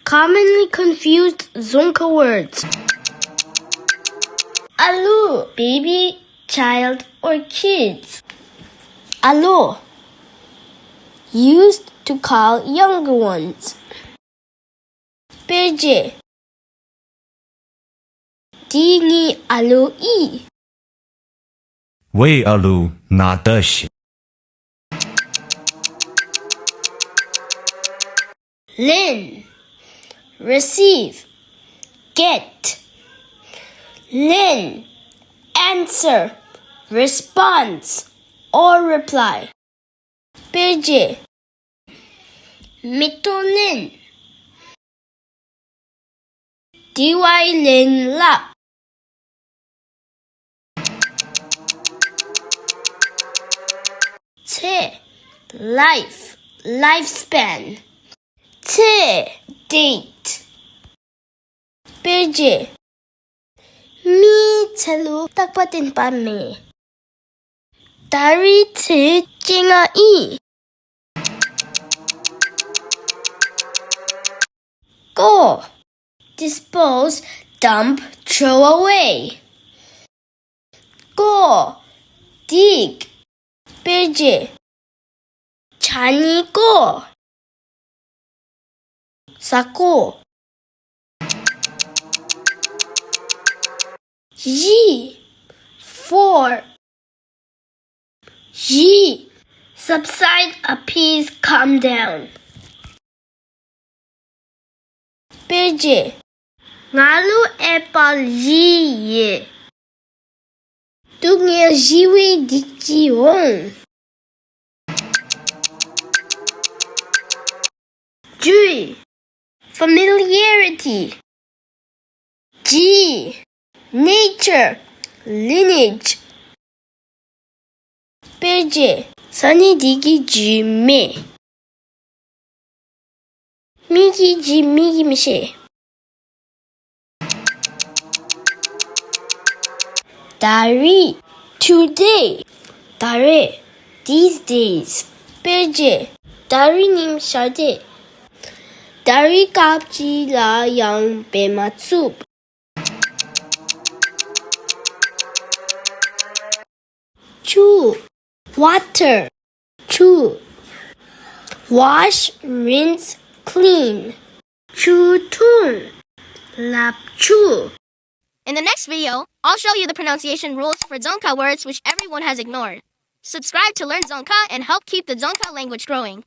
Commonly confused Dzongkha words. Alu, baby, child, or kids. Alo, used to call younger ones. Beje, di ni alu I. Wei alu na deshi. Lin, receive, get. Lin, answer, response, or reply. Beje, mitolin. Dy lin lap. Te, life, lifespan. Te, date. Beje, mi telu takpatin pa me. Dari te jinga I. Go, dispose, dump, throw away. Go, dig. Beje, chani go. Sako. Yi, for. Yi, subside, appease, calm down. Beje, ngalu epal yi ye. Tungye jiwi dikji wong. Jui, familiarity. Ji, nature, lineage. Beje, sani digi ji me. Migi ji migi mishe. Dari, today. Dare, these days. Beje, dari nim shade. Dari kapji la yang bematsup. Chu, water. Chu, wash, rinse, clean. Chu tun, lap chu. In the next video, I'll show you the pronunciation rules for Dzongkha words which everyone has ignored. Subscribe to learn Dzongkha and help keep the Dzongkha language growing.